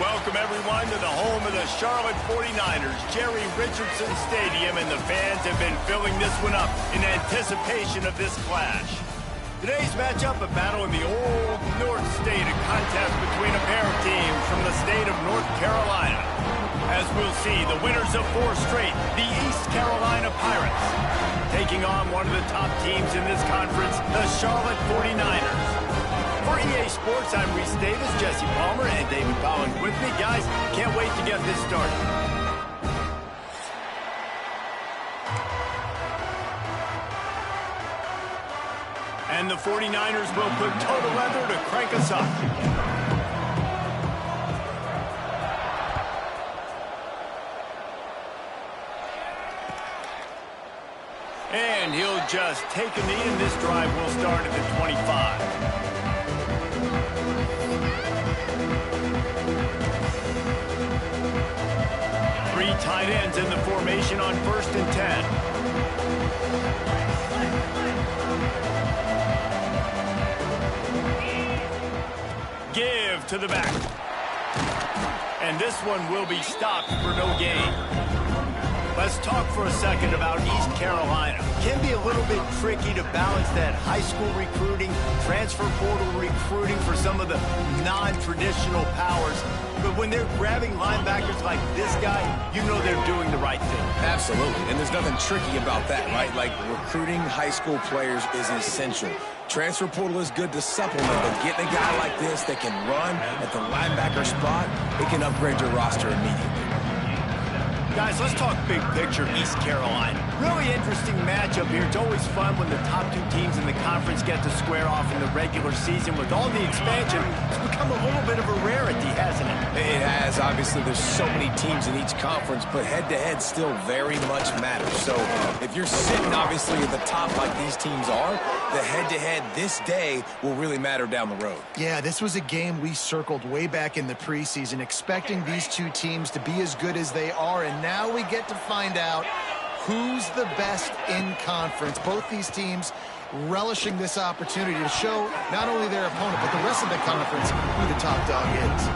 Welcome, everyone, to the home of the Charlotte 49ers, Jerry Richardson Stadium, and the fans have been filling this one up in anticipation of this clash. Today's matchup, a battle in the old North State, a contest between a pair of teams from the state of North Carolina. As we'll see, the winners of 4 straight, the East Carolina Pirates, taking on one of the top teams in this conference, the Charlotte 49ers. For EA Sports, I'm Reese Davis, Jesse Palmer, and David Collins with me. Guys, can't wait to get this started. And the 49ers will put total leather to crank us up. And he'll just take a knee, and this drive will start at the 25. 3 tight ends in the formation on 1st and 10. Give to the back. And this one will be stopped for no gain. Let's talk for a second about East Carolina. Can be a little bit tricky to balance that high school recruiting, transfer portal recruiting for some of the non-traditional powers. But when they're grabbing linebackers like this guy, you know they're doing the right thing. Absolutely, and there's nothing tricky about that, right? Like, recruiting high school players is essential. Transfer portal is good to supplement, but getting a guy like this that can run at the linebacker spot, it can upgrade your roster immediately. Guys, let's talk big picture East Carolina. Really interesting matchup here. It's always fun when the top 2 teams in the conference get to square off in the regular season. With all the expansion, it's become a little bit of a rarity, hasn't it? It has. Obviously, there's so many teams in each conference, but head-to-head still very much matters. So if you're sitting, obviously, at the top like these teams are, the head-to-head this day will really matter down the road. Yeah, this was a game we circled way back in the preseason, expecting these 2 teams to be as good as they are, and now we get to find out who's the best in conference. Both these teams relishing this opportunity to show not only their opponent, but the rest of the conference who the top dog is.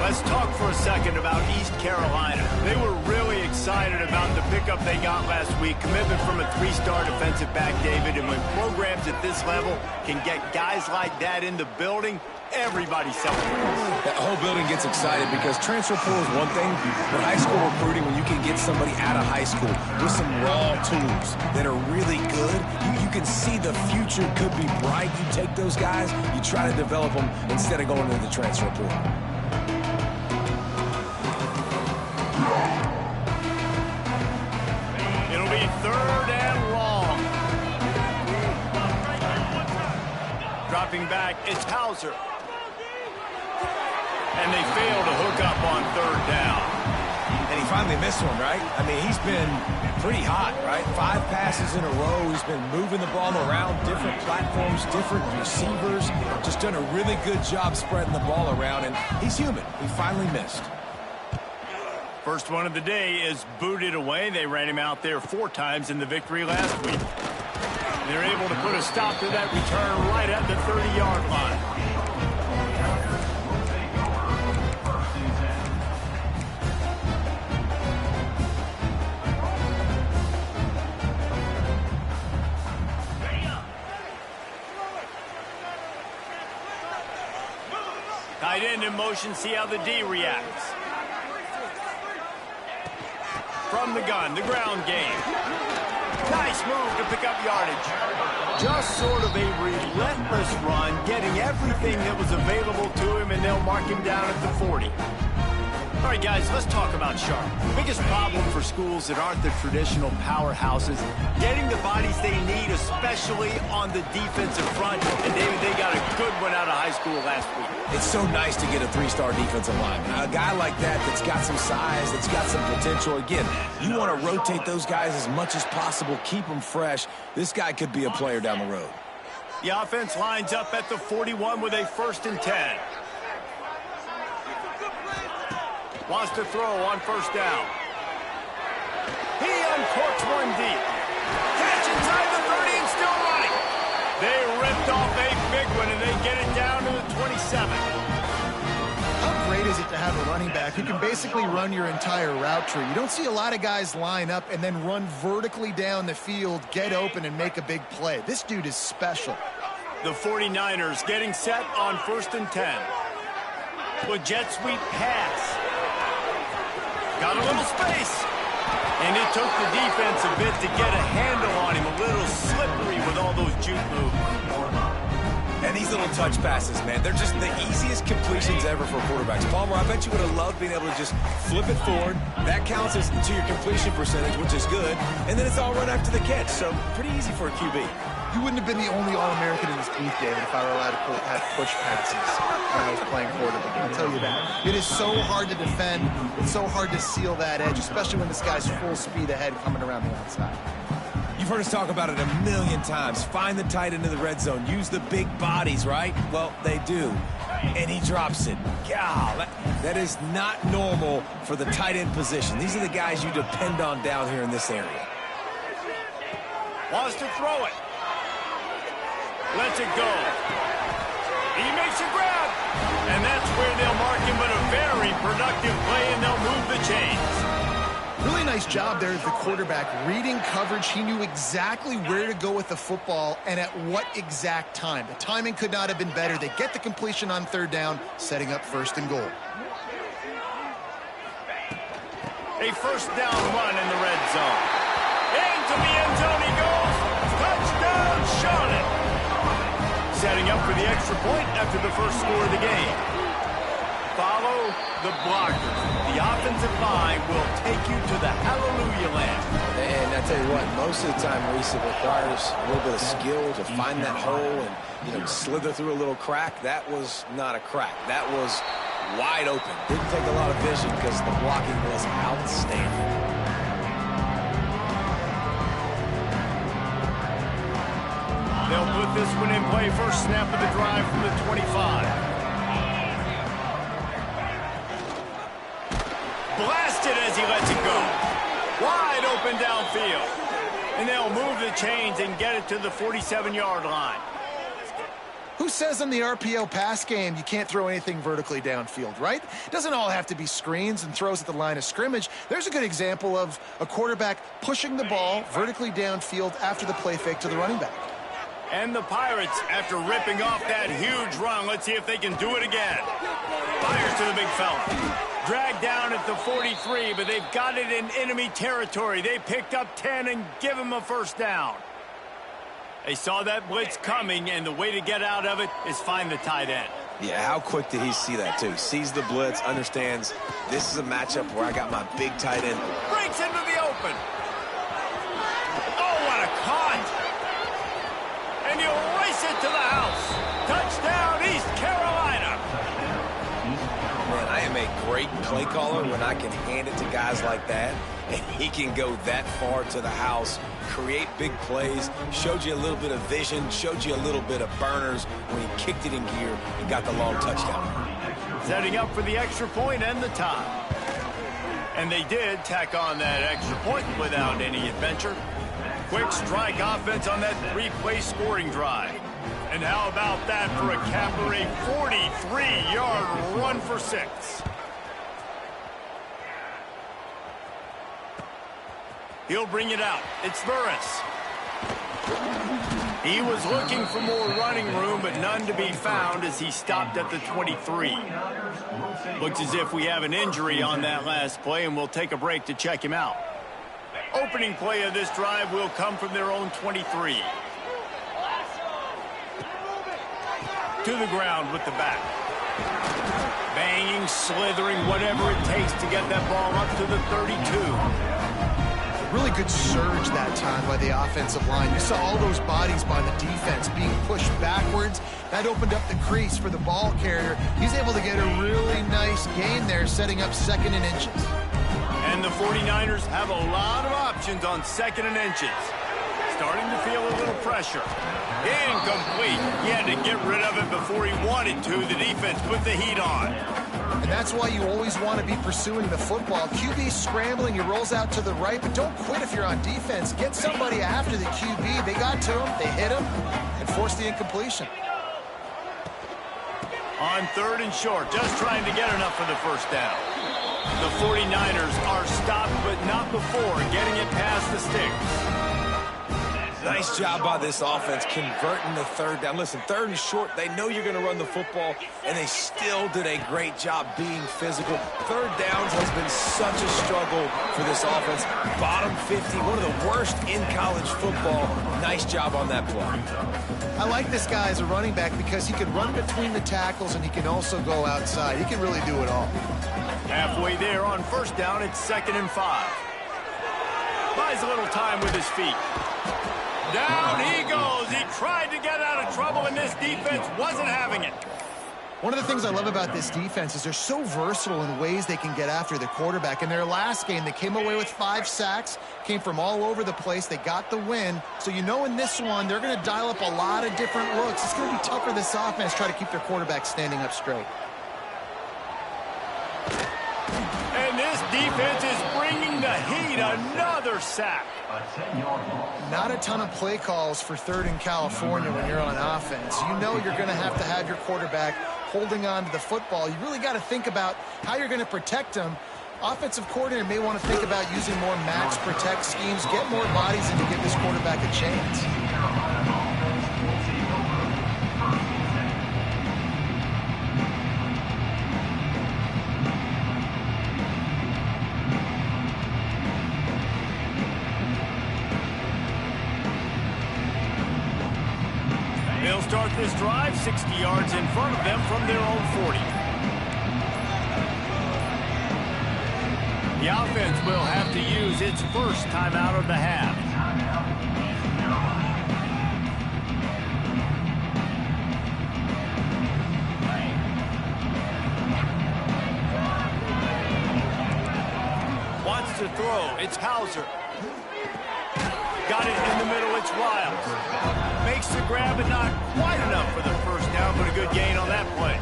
Let's talk for a second about East Carolina. They were really excited about the pickup they got last week. Commitment from a 3-star defensive back, David. And when programs at this level can get guys like that in the building, everybody celebrates. The whole building gets excited because transfer portal is one thing, but high school recruiting, when you can get somebody out of high school with some raw tools that are really good, you can see the future could be bright. You take those guys, you try to develop them instead of going into the transfer portal. It'll be 3rd and long. Dropping back, it's Hauser. And they fail to hook up on 3rd down. And he finally missed one, right? I mean, he's been pretty hot, right? 5 passes in a row. He's been moving the ball around, different platforms, different receivers. Just done a really good job spreading the ball around, and he's human. He finally missed. First one of the day is booted away. They ran him out there 4 times in the victory last week. They're able to put a stop to that return right at the 30-yard line. Tight end in motion, see how the D reacts. From the gun, the ground game. Nice move to pick up yardage. Just sort of a relentless run, getting everything that was available to him, and they'll mark him down at the 40. All right, guys, let's talk about Charlotte. The biggest problem for schools that aren't the traditional powerhouses, getting the bodies they need, especially on the defensive front. And, David, they got a good one out of high school last week. It's so nice to get a 3-star defensive lineman. A guy like that that's got some size, that's got some potential. Again, you want to rotate those guys as much as possible, keep them fresh. This guy could be a player down the road. The offense lines up at the 41 with a 1st and 10. Wants to throw on 1st down. He uncorks one deep. Catch inside the 30 and still running. They ripped off a big one, and they get it down to the 27. How great is it to have have a running back who can basically run your entire route tree. You don't see a lot of guys line up and then run vertically down the field, get open, and make a big play. This dude is special. The 49ers getting set on 1st and 10. With jet sweep pass. Got a little space. And it took the defense a bit to get a handle on him. A little slippery with all those juke moves. And these little touch passes, man, they're just the easiest completions ever for quarterbacks. Palmer, I bet you would have loved being able to just flip it forward. That counts as to your completion percentage, which is good. And then it's all run after the catch, so pretty easy for a QB. You wouldn't have been the only All-American in this booth, David, if I were allowed to have push passes when I was playing quarterback. I'll tell you that. It is so hard to defend. It's so hard to seal that edge, especially when this guy's full speed ahead coming around the outside. You've heard us talk about it a million times. Find the tight end in the red zone. Use the big bodies, right? Well, they do. And he drops it. God, that is not normal for the tight end position. These are the guys you depend on down here in this area. Wants to throw it. Lets it go. He makes a grab. And that's where they'll mark him, but a very productive play, and they'll move the chains. Really nice job there as the quarterback. Reading coverage, he knew exactly where to go with the football and at what exact time. The timing could not have been better. They get the completion on 3rd down, setting up 1st and goal. A 1st down run in the red zone. Into the end zone he goes. Touchdown, Charlotte. Setting up for the extra point after the first score of the game. Follow the blockers. The offensive line will take you to the hallelujah land. And I tell you what, most of the time, Reese, it requires a little bit of skill to find that hole and, slither through a little crack. That was not a crack. That was wide open. Didn't take a lot of vision because the blocking was outstanding. They'll put this one in play. First snap of the drive from the 25. Blasted as he lets it go. Wide open downfield. And they'll move the chains and get it to the 47-yard line. Who says in the RPO pass game you can't throw anything vertically downfield, right? Doesn't all have to be screens and throws at the line of scrimmage. There's a good example of a quarterback pushing the ball vertically downfield after the play fake to the running back. And the Pirates, after ripping off that huge run, let's see if they can do it again. Fires to the big fella. Dragged down at the 43, but they've got it in enemy territory. They picked up 10 and give him a 1st down. They saw that blitz coming, and the way to get out of it is find the tight end. Yeah, how quick did he see that, too? Sees the blitz, understands this is a matchup where I got my big tight end. Breaks into the open. Oh, what a cut. And he'll race it to the house. Touchdown, East Carolina. Man, I am a great play caller when I can hand it to guys like that, and he can go that far to the house, create big plays, showed you a little bit of vision, showed you a little bit of burners when he kicked it in gear and got the long touchdown. Setting up for the extra point and the tie. And they did tack on that extra point without any adventure. Quick strike offense on that 3-play scoring drive. And how about that for a capper, a 43-yard run for 6. He'll bring it out. It's Burris. He was looking for more running room, but none to be found as he stopped at the 23. Looks as if we have an injury on that last play, and we'll take a break to check him out. Opening play of this drive will come from their own 23. To the ground with the back. Banging, slithering, whatever it takes to get that ball up to the 32. Really good surge that time by the offensive line. You saw all those bodies by the defense being pushed backwards. That opened up the crease for the ball carrier. He's able to get a really nice gain there, setting up 2nd and inches. And the 49ers have a lot of options on 2nd and inches. Starting to feel a little pressure. Incomplete. He had to get rid of it before he wanted to. The defense put the heat on. And that's why you always want to be pursuing the football. QB's scrambling, he rolls out to the right, but don't quit if you're on defense. Get somebody after the QB. They got to him, they hit him, and forced the incompletion. On 3rd and short, just trying to get enough for the first down. The 49ers are stopped, but not before getting it past the sticks. Nice job by this offense converting the 3rd down. Listen, 3rd and short, they know you're going to run the football, and they still did a great job being physical. 3rd downs has been such a struggle for this offense. Bottom 50, one of the worst in college football. Nice job on that play. I like this guy as a running back because he can run between the tackles and he can also go outside. He can really do it all. Halfway there on 1st down, it's 2nd and 5. Buys a little time with his feet. Down he goes. He tried to get out of trouble, and this defense wasn't having it. One of the things I love about this defense is they're so versatile in ways they can get after the quarterback. In their last game, they came away with 5 sacks, came from all over the place. They got the win. So you know in this one, they're going to dial up a lot of different looks. It's going to be tough for this offense to try to keep their quarterback standing up straight. And this defense is bringing the heat. Another sack. Not a ton of play calls for 3rd in California when you're on offense. You know you're going to have your quarterback holding on to the football. You really got to think about how you're going to protect him. Offensive coordinator may want to think about using more max protect schemes, get more bodies in to give this quarterback a chance. They'll start this drive 60 yards in front of them from their own 40. The offense will have to use its first timeout of the half. Wants to throw. It's Hauser. Got it in the middle. It's Wiles. Makes the grab, and not quite enough for the first down, but a good gain on that play.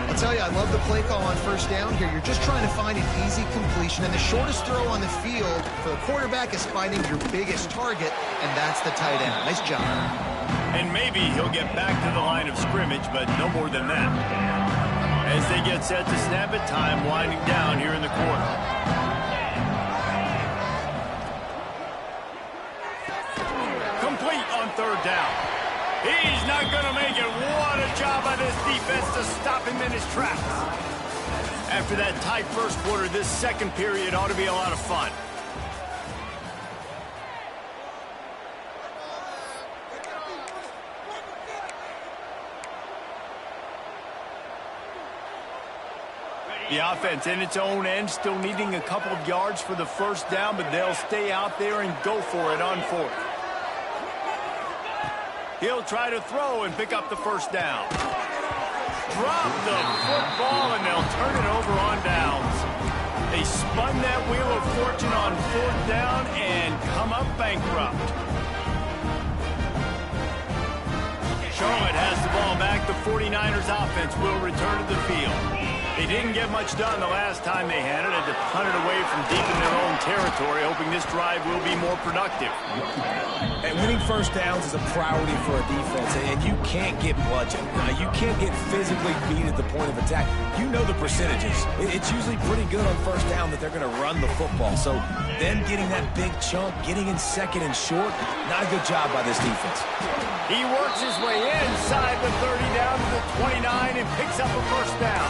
I'll tell you, I love the play call on 1st down here. You're just trying to find an easy completion, and the shortest throw on the field for the quarterback is finding your biggest target, and that's the tight end. Nice job. And maybe he'll get back to the line of scrimmage, but no more than that. As they get set to snap it, time winding down here in the quarter. Complete on 3rd down. He's not going to make it. What a job by this defense to stop him in his tracks. After that tight first quarter, this second period ought to be a lot of fun. The offense in its own end, still needing a couple of yards for the first down, but they'll stay out there and go for it on 4th. He'll try to throw and pick up the first down. Drop the football, and they'll turn it over on downs. They spun that wheel of fortune on 4th down and come up bankrupt. Charlotte has the ball back. The 49ers offense will return to the field. They didn't get much done the last time they had it. Had to punt it away from deep in their own territory, hoping this drive will be more productive. And winning first downs is a priority for a defense, and you can't get bludgeoned. You can't get physically beat at the point of attack. You know the percentages. It's usually pretty good on 1st down that they're going to run the football. So them getting that big chunk, getting in 2nd and short, not a good job by this defense. He works his way inside the 30 down to the 29 and picks up a first down.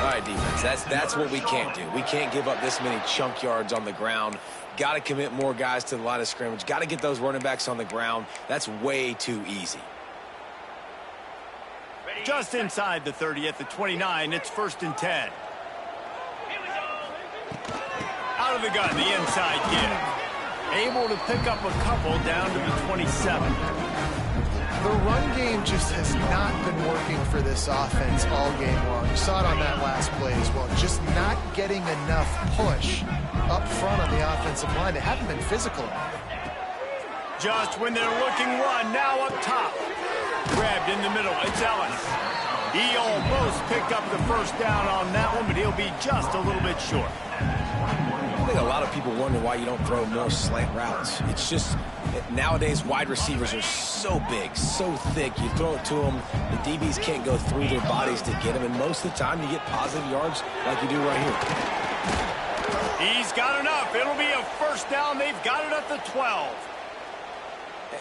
All right, defense, that's what we can't do. We can't give up this many chunk yards on the ground. Got to commit more guys to the line of scrimmage. Got to get those running backs on the ground. That's way too easy. Just inside the 30 at the 29, it's 1st and 10. Out of the gun, the inside give. Able to pick up a couple down to the 27. The run game just has not been working for this offense all game long. You saw it on that last play as well. Just not getting enough push up front on the offensive line. They haven't been physical enough. Just when they're looking run, now up top. Grabbed in the middle, it's Ellis. He almost picked up the first down on that one, but he'll be just a little bit short. think a lot of people wonder why you don't throw more slant routes. It's just nowadays wide receivers are so big, so thick. You throw it to them, the DBs can't go through their bodies to get them, and most of the time you get positive yards like you do right here. He's got enough. It'll be a first down. They've got it at the 12.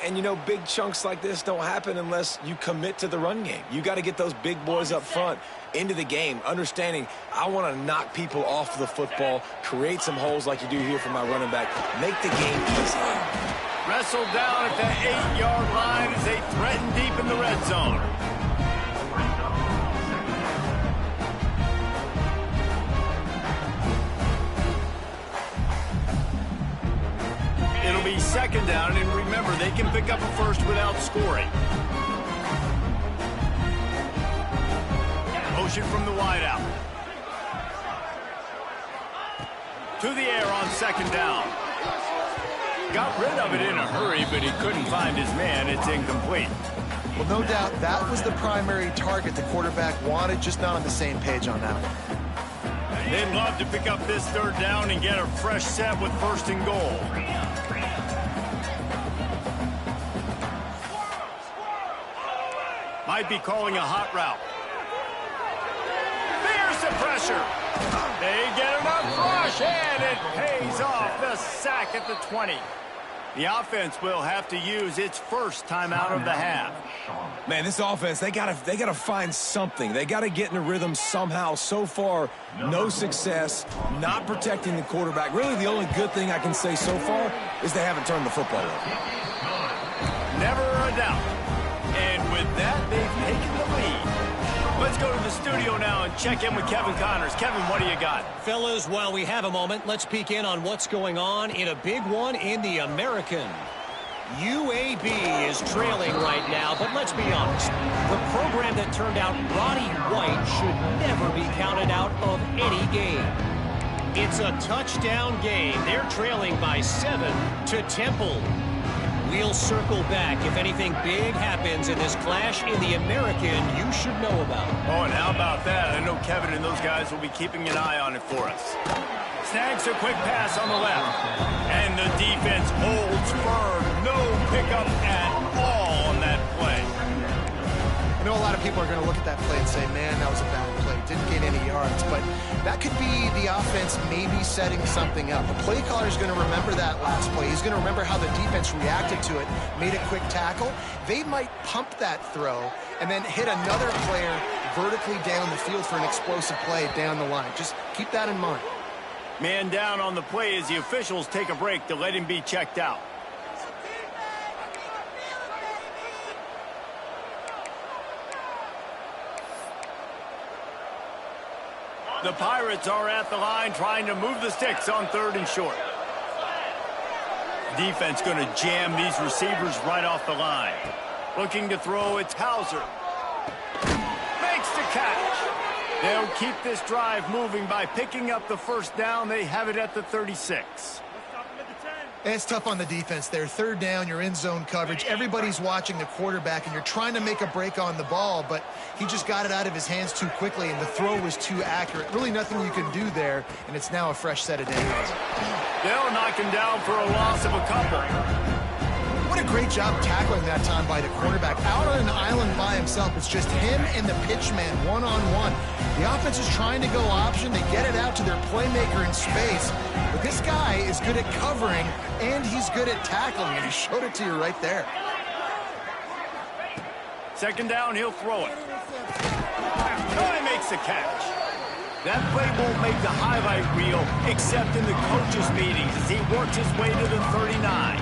And, you know, big chunks like this don't happen unless you commit to the run game. You got to get those big boys up front into the game, understanding I want to knock people off the football, create some holes like you do here for my running back, make the game easy. Wrestled down at the 8-yard line as they threaten deep in the red zone. It'll be second down, and remember, they can pick up a first without scoring. Motion from the wideout. To the air on second down. Got rid of it in a hurry, but he couldn't find his man. It's incomplete. Well, no doubt that was the primary target the quarterback wanted, just not on the same page on that one. They'd love to pick up this third down and get a fresh set with first and goal. Might be calling a hot route. There's the pressure. They get enough rush, and it pays off. The sack at the 20. The offense will have to use its first timeout of the half. Man, this offense, they gotta find something. They gotta get in a rhythm somehow. So far, no success, not protecting the quarterback. Really, the only good thing I can say so far is they haven't turned the football over. Never a doubt. And with that, they've taken the lead. Let's go to the studio now and check in with Kevin Connors. Kevin, what do you got? Fellas, while we have a moment, let's peek in on what's going on in a big one in the American. UAB is trailing right now, but let's be honest. The program that turned out Roddy White should never be counted out of any game. It's a touchdown game. They're trailing by 7 to Temple. We'll circle back if anything big happens in this clash in the American you should know about. Oh, and how about that? I know Kevin and those guys will be keeping an eye on it for us. Snags a quick pass on the left. And the defense holds firm. No pickup at all on that play. I know a lot of people are going to look at that play and say, man, that was a bad play. Didn't gain any yards. But that could be the offense maybe setting something up. The play caller is going to remember that last play. He's going to remember how the defense reacted to it, made a quick tackle. They might pump that throw and then hit another player vertically down the field for an explosive play down the line. Just keep that in mind. Man down on the play as the officials take a break to let him be checked out. The Pirates are at the line trying to move the sticks on third and short. Defense going to jam these receivers right off the line. Looking to throw, it's Hauser. Makes the catch. They'll keep this drive moving by picking up the first down. They have it at the 36. It's tough on the defense there. Third down, you're in zone coverage. Everybody's watching the quarterback, and you're trying to make a break on the ball, but he just got it out of his hands too quickly, and the throw was too accurate. Really nothing you can do there, and it's now a fresh set of downs. They'll knock him down for a loss of a couple. What a great job tackling that time by the quarterback. Out on an island by himself, it's just him and the pitchman one-on-one. The offense is trying to go option. They get it out to their playmaker in space. But this guy is good at covering, and he's good at tackling, and he showed it to you right there. Second down, he'll throw it. Oh, he makes the catch. That play won't make the highlight reel except in the coaches' meetings as he works his way to the 39.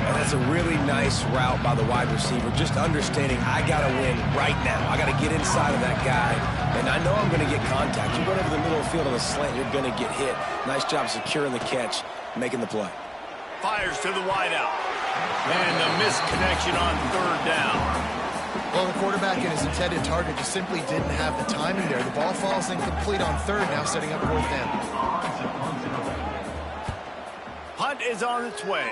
And that's a really nice route by the wide receiver, just understanding I got to win right now. I got to get inside of that guy, and I know I'm going to get contact. You run over the middle of the field on a slant, you're going to get hit. Nice job securing the catch, making the play. Fires to the wideout. And the misconnection on third down. Well, the quarterback and his intended target just simply didn't have the timing there. The ball falls incomplete on third, now setting up fourth down. Hunt is on its way.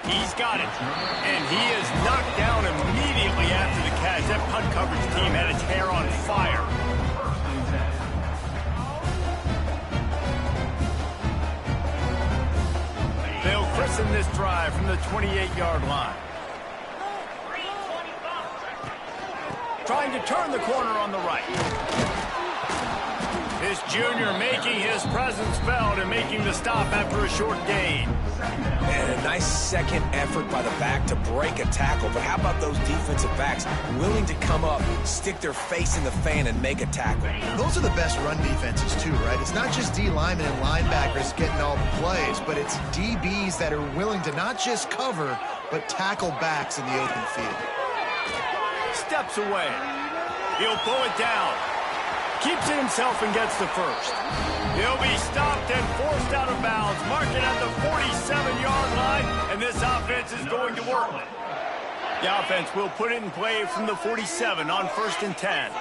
He's got it. And he is knocked down immediately after the catch. That punt coverage team had its hair on fire. begin this drive from the 28-yard line. Trying to turn the corner on the right. This junior making his presence felt and making the stop after a short gain. And a nice second effort by the back to break a tackle. But how about those defensive backs willing to come up, stick their face in the fan, and make a tackle? Those are the best run defenses, too, right? It's not just D linemen and linebackers getting all the plays, but it's DBs that are willing to not just cover, but tackle backs in the open field. Steps away. He'll pull it down. Keeps it himself and gets the first. He'll be stopped and forced out of bounds, marking at the 47-yard line, and this offense is going to work. The offense will put it in play from the 47 on 1st and 10.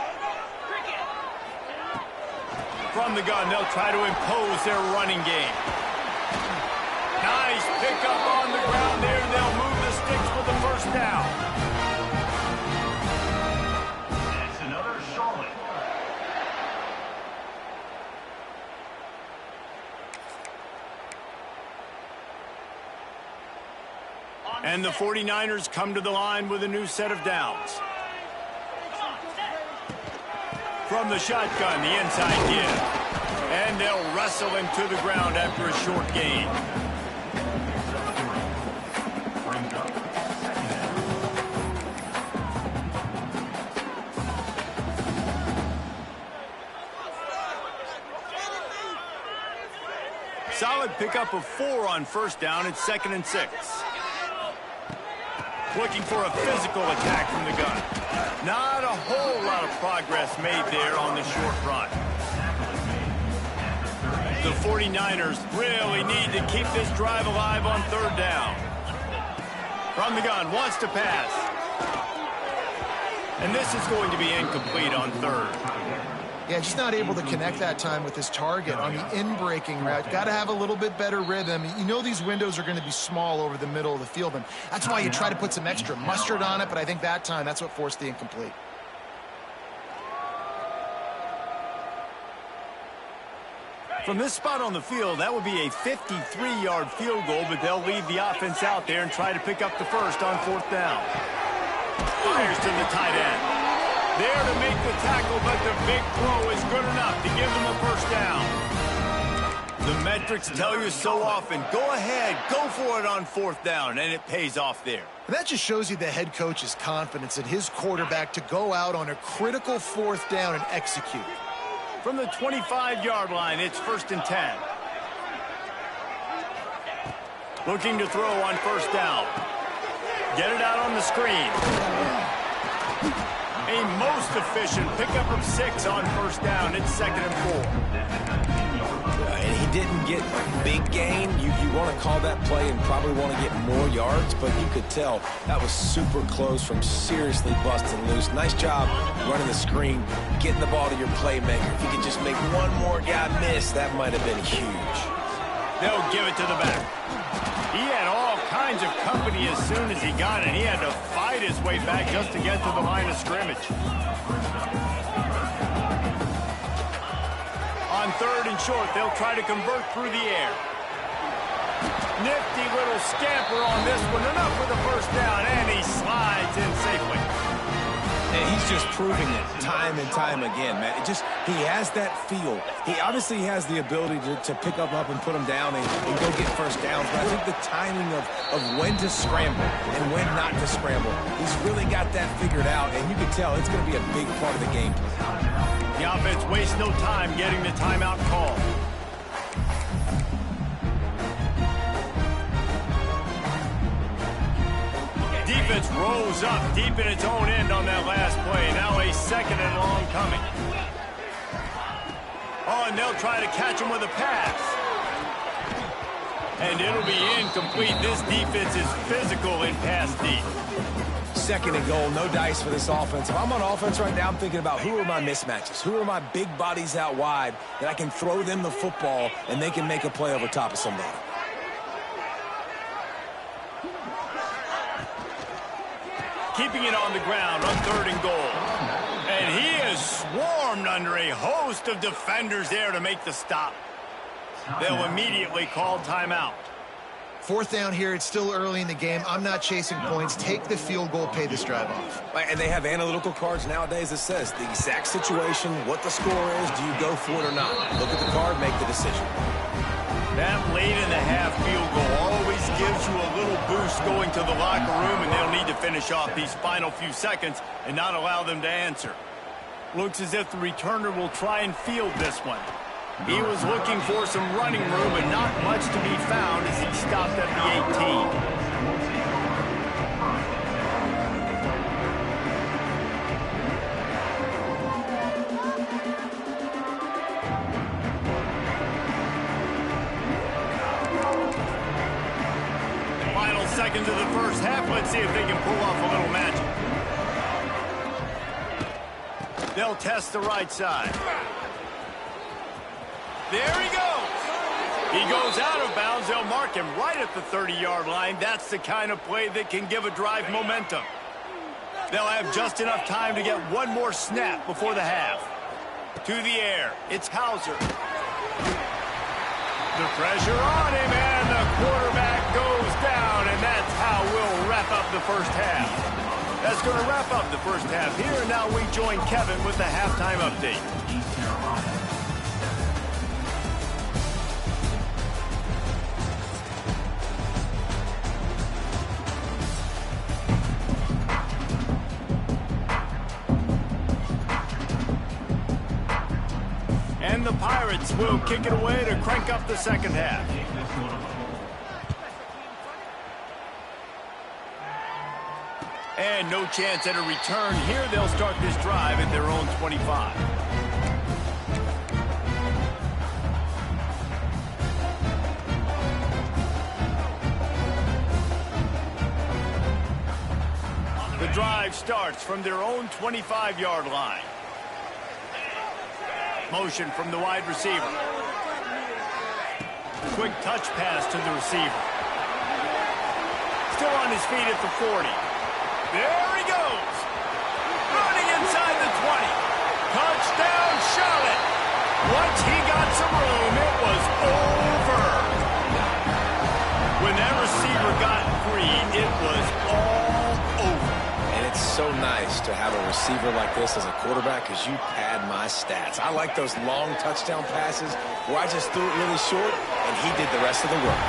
From the gun, they'll try to impose their running game. Nice pickup on the ground there. They'll move the sticks for the first down. It's another solid. And the 49ers come to the line with a new set of downs. From the shotgun, the inside give. And they'll wrestle him to the ground after a short gain. Solid pickup of 4 on 1st down. It's 2nd and 6. Looking for a physical attack from the gun. Not a whole lot of progress made there on the short run. The 49ers really need to keep this drive alive on 3rd down. From the gun, wants to pass. And this is going to be incomplete on 3rd. Yeah, just not able to connect that time with his target on the in-breaking route. Got to have a little bit better rhythm. You know these windows are going to be small over the middle of the field, and that's why you try to put some extra mustard on it, but I think that time, that's what forced the incomplete. From this spot on the field, that would be a 53-yard field goal, but they'll leave the offense out there and try to pick up the first on 4th down. Fires to the tight end. There to make the tackle, but the big throw is good enough to give them a first down. The metrics tell you so often, go ahead, go for it on 4th down, and it pays off there. And that just shows you the head coach's confidence in his quarterback to go out on a critical 4th down and execute. From the 25-yard line, it's 1st and 10. Looking to throw on 1st down. Get it out on the screen. A most efficient pickup of 6 on 1st down. It's 2nd and 4. And he didn't get a big gain. You want to call that play and probably want to get more yards, but you could tell that was super close from seriously busting loose. Nice job running the screen, getting the ball to your playmaker. If you could just make one more guy miss, that might have been huge. They'll give it to the back. He had all kinds of company as soon as he got it. He had to fight his way back just to get to the line of scrimmage. On 3rd and short, they'll try to convert through the air. Nifty little scamper on this one. Enough for the first down, and he slides in safely. And he's just proving it time and time again, man. He has that feel. He obviously has the ability to pick up and put him down and go get first downs. But I think the timing of when to scramble and when not to scramble, he's really got that figured out. And you can tell it's going to be a big part of the game. The offense wastes no time getting the timeout call. Defense rolls up deep in its own end on that last play. Now a 2nd and long coming. Oh, and they'll try to catch him with a pass. And it'll be incomplete. This defense is physical in pass deep. 2nd and goal, no dice for this offense. If I'm on offense right now, I'm thinking about who are my mismatches? Who are my big bodies out wide that I can throw them the football and they can make a play over top of somebody? Keeping it on the ground on 3rd and goal. And he is swarmed under a host of defenders there to make the stop. They'll immediately call timeout. 4th down here. It's still early in the game. I'm not chasing points. Take the field goal, pay this drive off. And they have analytical cards nowadays that says the exact situation, what the score is, do you go for it or not? Look at the card, make the decision. That late in the half field goal always gives you a little boost going to the locker room, and they'll need to finish off these final few seconds and not allow them to answer. Looks as if the returner will try and field this one. He was looking for some running room, but not much to be found as he stopped at the 18. Seconds of the first half. Let's see if they can pull off a little magic. They'll test the right side. There he goes. He goes out of bounds. They'll mark him right at the 30-yard line. That's the kind of play that can give a drive momentum. They'll have just enough time to get one more snap before the half. To the air. It's Hauser. The pressure on him, and the quarterback goes down, and that's how we'll wrap up the first half. That's going to wrap up the first half here, and now we join Kevin with the halftime update. And the Pirates will kick it away to crank up the second half. And no chance at a return here. They'll start this drive at their own 25. The drive starts from their own 25-yard line. Motion from the wide receiver. Quick touch pass to the receiver. Still on his feet at the 40. There he goes. Running inside the 20. Touchdown, Charlotte. Once he got some room, it was over. When that receiver got free, it was all over. And it's so nice to have a receiver like this as a quarterback because you pad my stats. I like those long touchdown passes where I just threw it really short and he did the rest of the work.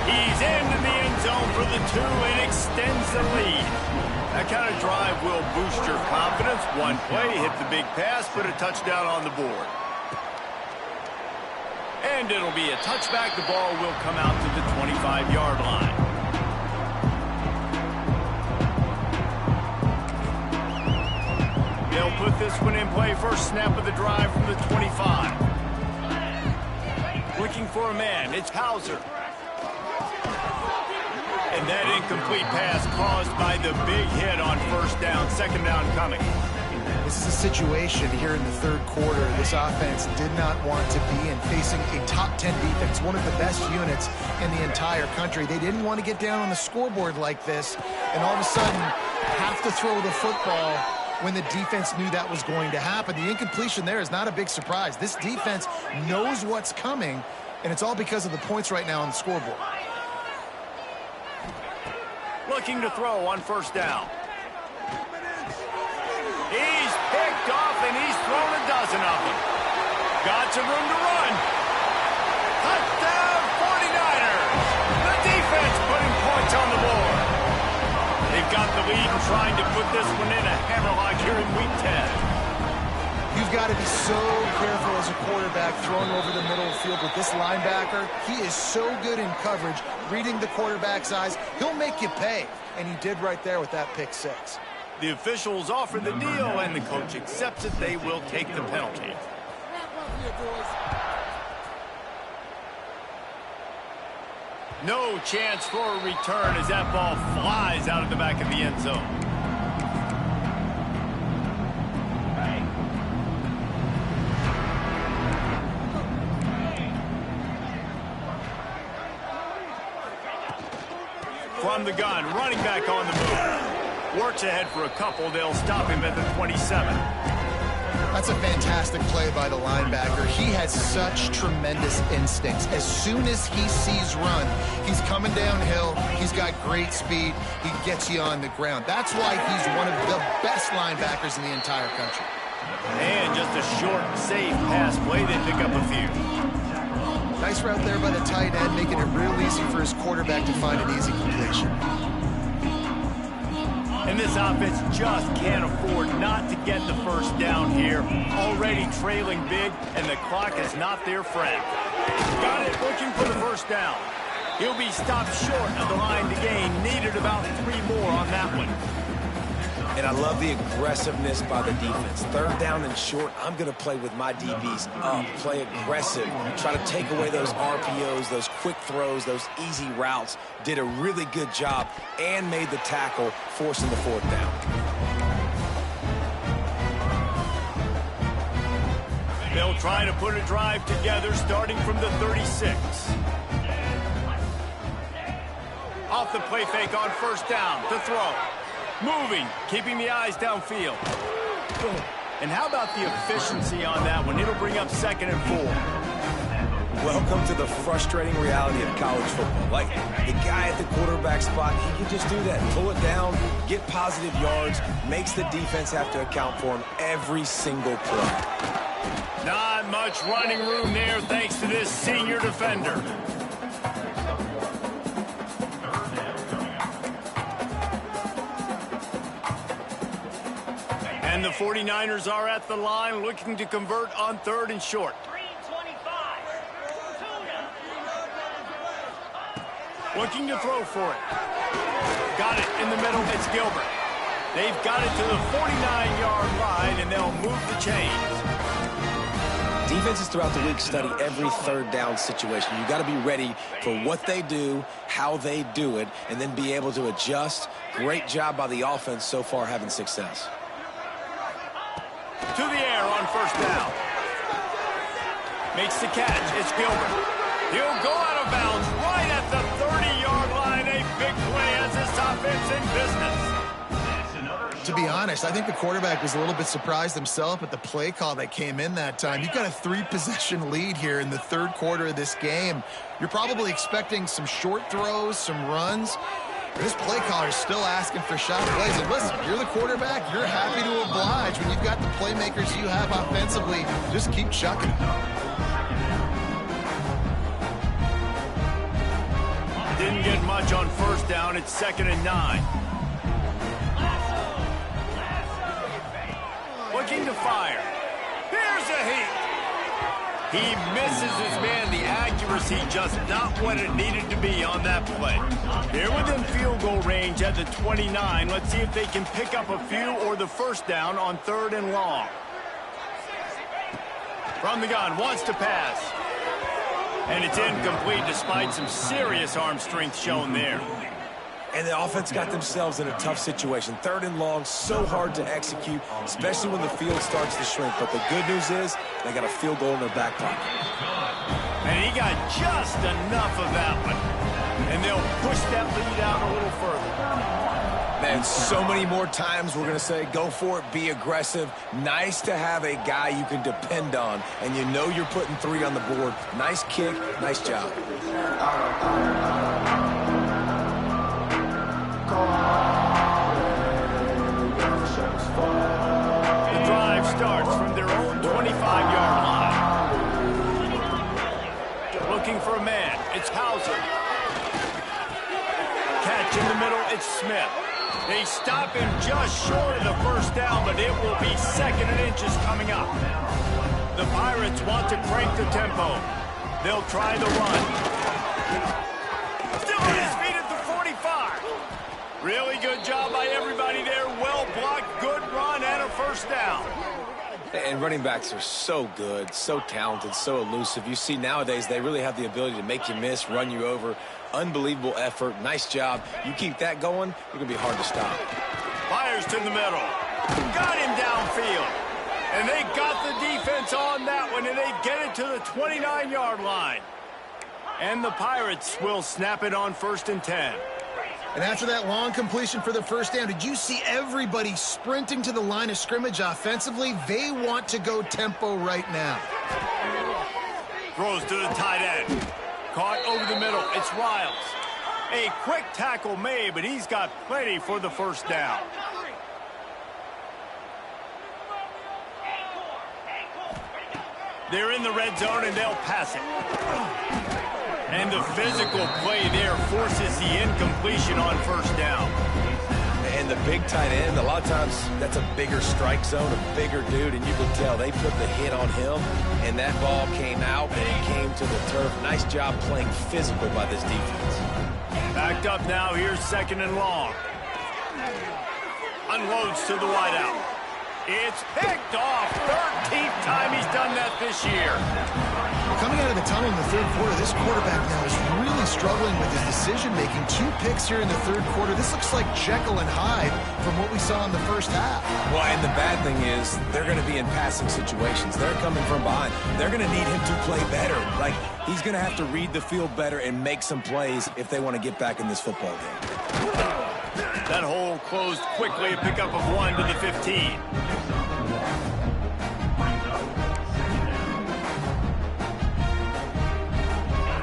He's into the end zone for the 2 and extends the lead. That kind of drive will boost your confidence. One play, hit the big pass, put a touchdown on the board. And it'll be a touchback. The ball will come out to the 25-yard line. They'll put this one in play. First snap of the drive from the 25. Looking for a man. It's Hauser. And that incomplete pass caused by the big hit on first down. Second down coming. This is a situation here in the 3rd quarter this offense did not want to be in, facing a top 10 defense, one of the best units in the entire country. They didn't want to get down on the scoreboard like this and all of a sudden have to throw the football when the defense knew that was going to happen. The incompletion there is not a big surprise. This defense knows what's coming, and it's all because of the points right now on the scoreboard. Looking to throw on first down. He's picked off, and he's thrown a dozen of them. Got some room to run. Touchdown, 49ers. The defense putting points on the board. They've got the lead and trying to put this one in a hammerlock here in Week 10. You've got to be so careful as a quarterback throwing over the middle of the field with this linebacker. He is so good in coverage, reading the quarterback's eyes. He'll make you pay, and he did right there with that pick 6. The officials offer the deal, and the coach accepts it. They will take the penalty. No chance for a return as that ball flies out of the back of the end zone. From the gun, running back on the move. Works ahead for a couple. They'll stop him at the 27. That's a fantastic fantastic play by the linebacker. He has such tremendous instincts. As soon as he sees run, he's coming downhill. He's got great speed. He gets you on the ground. That's why he's one of the best linebackers in the entire country. And just a short, safe pass play. They pick up a few. Nice route there by the tight end, making it real easy for his quarterback to find an easy completion. And this offense just can't afford not to get the first down here. Already trailing big, and the clock is not their friend. Got it, looking for the first down. He'll be stopped short of the line to gain. Needed about 3 more on that one. And I love the aggressiveness by the defense. Third down and short, I'm going to play with my DBs up, play aggressive, try to take away those RPOs, those quick throws, those easy routes. Did a really good job and made the tackle, forcing the fourth down. They'll try to put a drive together starting from the 36. Off the play fake on first down to throw. Moving, keeping the eyes downfield. And how about the efficiency on that one? It'll bring up 2nd and 4. Welcome to the frustrating reality of college football. Like, the guy at the quarterback spot, he can just do that. Pull it down, get positive yards, makes the defense have to account for him every single play. Not much running room there thanks to this senior defender. And the 49ers are at the line looking to convert on 3rd and short. Looking to throw for it. Got it in the middle. It's Gilbert. They've got it to the 49-yard line, and they'll move the chains. Defenses throughout the week study every third down situation. You got to be ready for what they do, how they do it, and then be able to adjust. Great job by the offense so far having success. To the air on first down. Makes the catch. It's Gilbert. He'll go out of bounds right at the 30-yard line. A big play as this offense in business. To be honest, I think the quarterback was a little bit surprised himself at the play call that came in that time. You've got a 3-possession lead here in the 3rd quarter of this game. You're probably expecting some short throws, some runs. This play caller is still asking for shot plays. And listen, you're the quarterback. You're happy to oblige. When you've got the playmakers you have offensively, just keep chucking. Didn't get much on first down. It's 2nd and 9. Looking to fire. Here's a heat. He misses his man. The accuracy just not what it needed to be on that play. They're within field goal range at the 29. Let's see if they can pick up a few or the first down on 3rd and long. From the gun, wants to pass. And it's incomplete despite some serious arm strength shown there. And the offense got themselves in a tough situation. 3rd and long, so hard to execute, especially when the field starts to shrink. But the good news is they got a field goal in their back pocket. And he got just enough of that one. And they'll push that lead out a little further. Man, so many more times we're going to say, go for it, be aggressive. Nice to have a guy you can depend on, and you know you're putting 3 on the board. Nice kick, nice job. The drive starts from their own 25-yard line. Looking for a man. It's Hauser. Catch in the middle. It's Smith. They stop him just short of the first down, but it will be 2nd and inches coming up. The Pirates want to crank the tempo. They'll try the run. Still on his feet at the 45. Really good job by everybody there. Well blocked, good run, and a first down. And running backs are so good, so talented, so elusive. You see nowadays they really have the ability to make you miss, run you over. Unbelievable effort. Nice job. You keep that going, you're going to be hard to stop. Fires to the middle. Got him downfield. And they got the defense on that one, and they get it to the 29-yard line. And the Pirates will snap it on 1st and 10. And after that long completion for the first down, did you see everybody sprinting to the line of scrimmage offensively? They want to go tempo right now. Throws to the tight end. Caught over the middle. It's Riles. A quick tackle made, but he's got plenty for the first down. They're in the red zone, and they'll pass it. And the physical play there forces the incompletion on first down. And the big tight end, a lot of times that's a bigger strike zone, a bigger dude, and you can tell they put the hit on him, and that ball came out, and it came to the turf. Nice job playing physical by this defense. Backed up now, here's second and long. Unloads to the wideout. It's picked off. 13th time he's done that this year. Coming out of the tunnel in the third quarter, this quarterback now is really struggling with his decision-making. 2 picks here in the third quarter. This looks like Jekyll and Hyde from what we saw in the first half. Well, and the bad thing is they're going to be in passing situations. They're coming from behind. They're going to need him to play better. Like, he's going to have to read the field better and make some plays if they want to get back in this football game. That hole closed quickly, a pickup of 1 to the 15.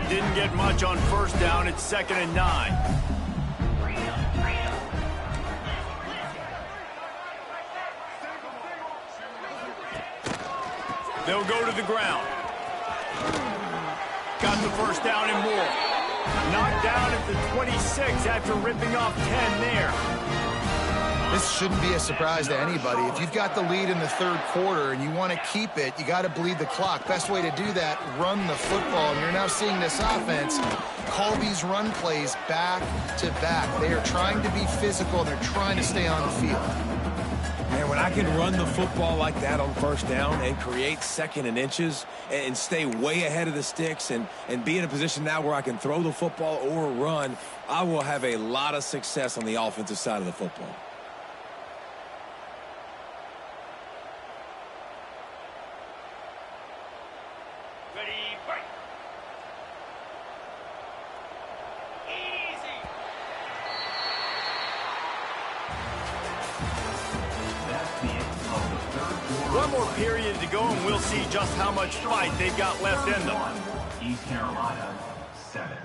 Didn't get much on first down. It's 2nd and 9. They'll go to the ground. Got the first down and more. Knocked down at the 26 after ripping off 10 there. This shouldn't be a surprise to anybody. If you've got the lead in the third quarter and you want to keep it, you got to bleed the clock. Best way to do that, run the football. And you're now seeing this offense call these run plays back to back. They are trying to be physical, and they're trying to stay on the field. Man, when I can run the football like that on first down and create 2nd and inches and stay way ahead of the sticks and be in a position now where I can throw the football or run, I will have a lot of success on the offensive side of the football. One more period to go, and we'll see just how much fight they've got left in them. East Carolina, 7.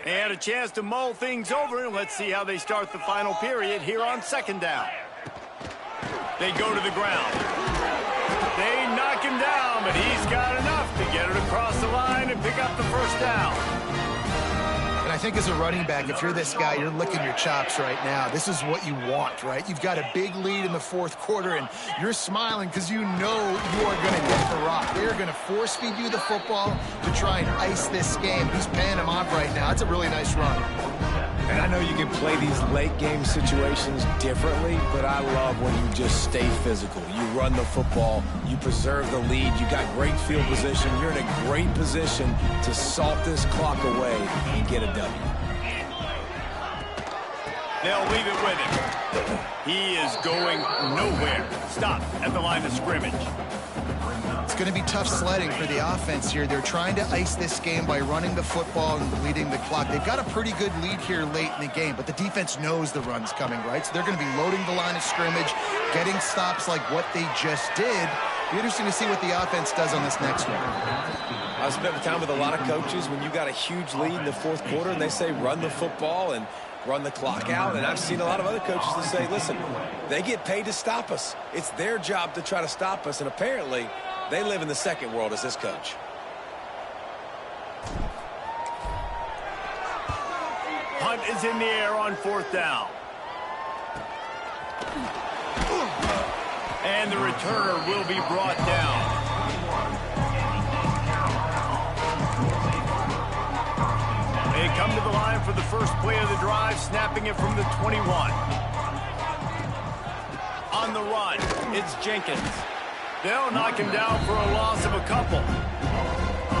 And a chance to mull things over, and let's see how they start the final period here on 2nd down. They go to the ground. They knock him down, but he's got enough to get it across the line and pick up the first down. And I think as a running back, if you're this guy, you're licking your chops right now. This is what you want, right? You've got a big lead in the fourth quarter, and you're smiling because you know you are going to get the rock. They're going to force-feed you the football to try and ice this game. He's paying him off right now. That's a really nice run. And I know you can play these late-game situations differently, but I love when you just stay physical. You run the football, you preserve the lead, you got great field position, you're in a great position to salt this clock away and get a W. They'll leave it with him. He is going nowhere. Stop at the line of scrimmage. It's going to be tough sledding for the offense here. They're trying to ice this game by running the football and bleeding the clock. They've got a pretty good lead here late in the game, but the defense knows the run's coming, right? So they're going to be loading the line of scrimmage, getting stops like what they just did. It'll be interesting to see what the offense does on this next one. I spent time with a lot of coaches when you got a huge lead in the fourth quarter and they say run the football and run the clock out. And I've seen a lot of other coaches that say, listen, they get paid to stop us. It's their job to try to stop us. And apparently they live in the second world as this coach. Hunt is in the air on 4th down. And the returner will be brought down. They come to the line for the first play of the drive, snapping it from the 21. On the run, it's Jenkins. They'll knock him down for a loss of a couple.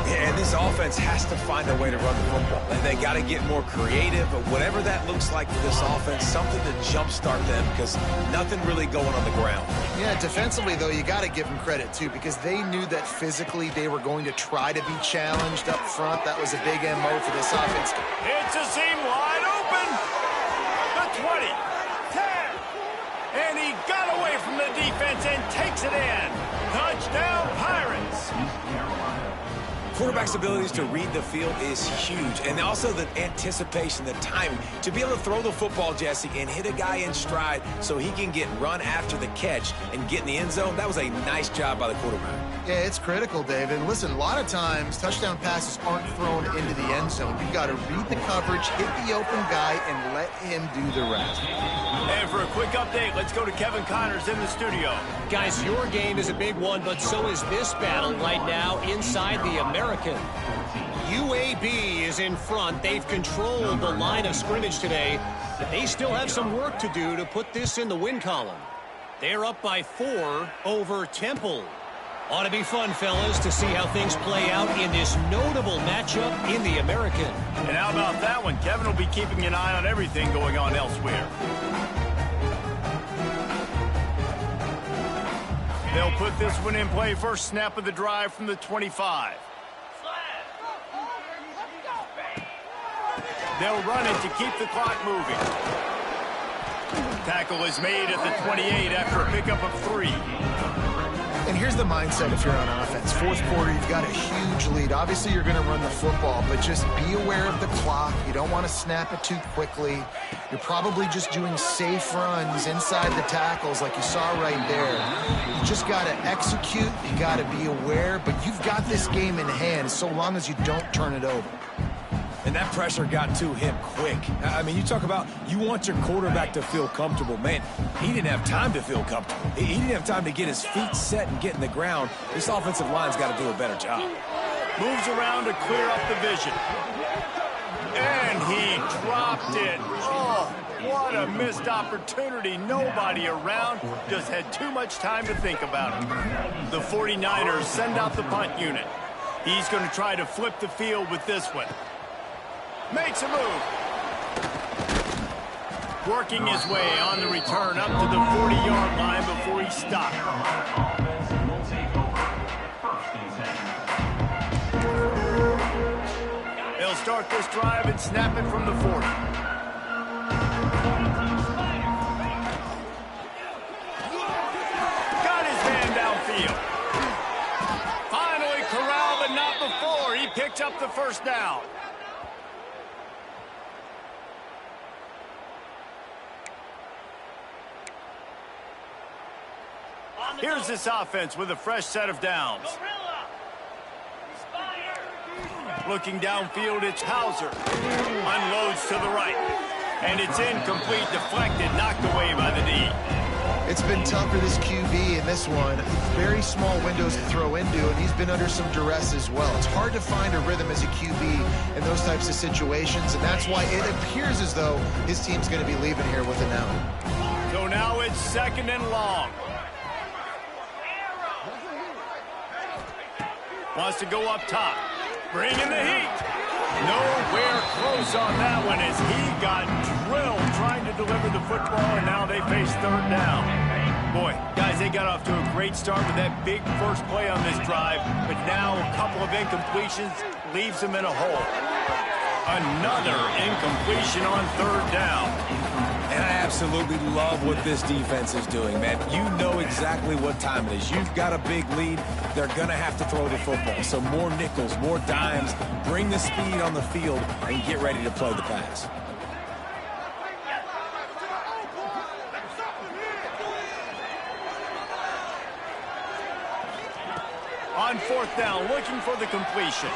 Yeah, and this offense has to find a way to run the football. And they got to get more creative, but whatever that looks like for this offense, something to jumpstart them because nothing really going on the ground. Yeah, defensively, though, you got to give them credit, too, because they knew that physically they were going to try to be challenged up front. That was a big MO for this offense. It's a seam wide open. The 20, 10, and he got away from the defense and takes it in. Touchdown, Pirates. Quarterback's abilities to read the field is huge, and also the anticipation, the timing. To be able to throw the football, Jesse, and hit a guy in stride so he can get run after the catch and get in the end zone, that was a nice job by the quarterback. Yeah, it's critical, Dave. And listen, a lot of times touchdown passes aren't thrown into the end zone. You've got to read the coverage, hit the open guy, and let him do the rest. And for a quick update, let's go to Kevin Connors in the studio. Guys, your game is a big one, but so is this battle right now inside the American. UAB is in front. They've controlled the line of scrimmage today, but they still have some work to do to put this in the win column. They're up by 4 over Temple. Ought to be fun, fellas, to see how things play out in this notable matchup in the American. And how about that one? Kevin will be keeping an eye on everything going on elsewhere. They'll put this one in play. First snap of the drive from the 25. They'll run it to keep the clock moving. Tackle is made at the 28 after a pickup of 3. And here's the mindset if you're on offense. Fourth quarter, you've got a huge lead. Obviously, you're going to run the football, but just be aware of the clock. You don't want to snap it too quickly. You're probably just doing safe runs inside the tackles like you saw right there. You just got to execute. You got to be aware, but you've got this game in hand so long as you don't turn it over. And that pressure got to him quick. I mean, you talk about you want your quarterback to feel comfortable. Man, he didn't have time to feel comfortable. He didn't have time to get his feet set and get in the ground. This offensive line's got to do a better job. Moves around to clear up the vision. And he dropped it. Oh, what a missed opportunity. Nobody around. Just had too much time to think about it. The 49ers send out the punt unit. He's going to try to flip the field with this one. Makes a move. Working his way on the return up to the 40-yard line before he stopped. They'll start this drive and snap it from the 40. Got his man downfield. Finally corralled, but not before. He picked up the first down. Here's this offense with a fresh set of downs. Looking downfield, it's Hauser. Unloads to the right. And it's incomplete, deflected, knocked away by the D. It's been tough for this QB in this one. Very small windows to throw into, and he's been under some duress as well. It's hard to find a rhythm as a QB in those types of situations, and that's why it appears as though his team's going to be leaving here with an out. So now it's second and long. Wants to go up top. Bring in the heat. Nowhere close on that one as he got drilled trying to deliver the football, and now they face third down. Boy, guys, they got off to a great start with that big first play on this drive, but now a couple of incompletions leaves them in a hole. Another incompletion on third down. And I absolutely love what this defense is doing, man. You know exactly what time it is. You've got a big lead. They're going to have to throw the football. So more nickels, more dimes, bring the speed on the field, and get ready to play the pass. On fourth down, looking for the completion.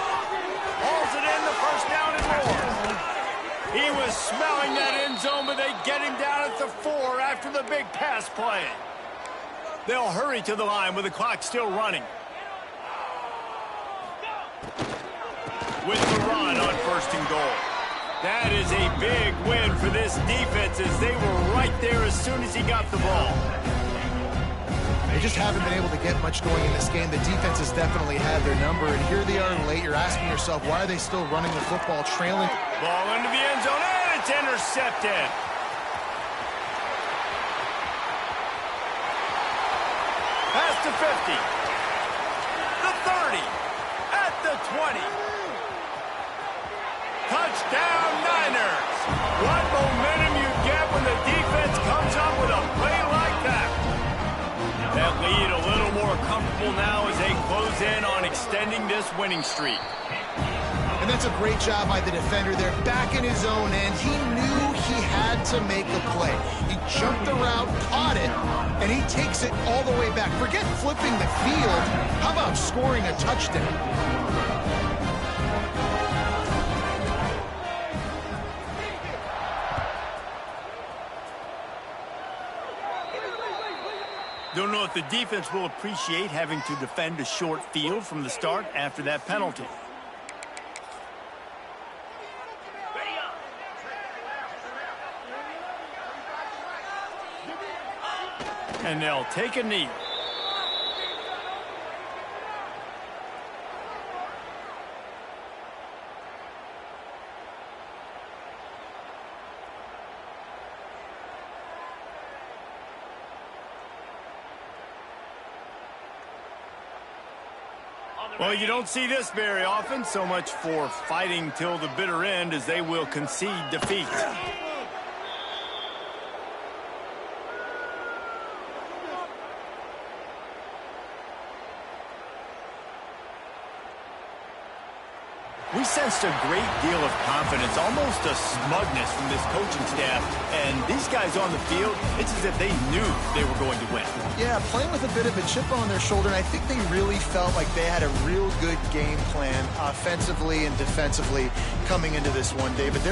Hauls it in, the first down and more. He was smelling that end zone, but they get him down at the 4 after the big pass play. They'll hurry to the line with the clock still running. With the run on first and goal. That is a big win for this defense as they were right there as soon as he got the ball. They just haven't been able to get much going in this game. The defense has definitely had their number, and here they are late. You're asking yourself, why are they still running the football, trailing? Ball into the end zone, and it's intercepted. Pass to 50. The 30. At the 20. Touchdown, Niners. What momentum you get when the defense comes up with a play like that. That lead a little more comfortable now as they close in on extending this winning streak. And that's a great job by the defender there, back in his own end. He knew he had to make a play. He jumped the route, caught it, and he takes it all the way back. Forget flipping the field. How about scoring a touchdown? Don't know if the defense will appreciate having to defend a short field from the start after that penalty. And they'll take a knee. Well, you don't see this very often. So much for fighting till the bitter end, as they will concede defeat. We sensed a great deal of confidence, almost a smugness from this coaching staff. And these guys on the field, it's as if they knew they were going to win. Yeah, playing with a bit of a chip on their shoulder, and I think they really felt like they had a real good game plan offensively and defensively coming into this one, David. There was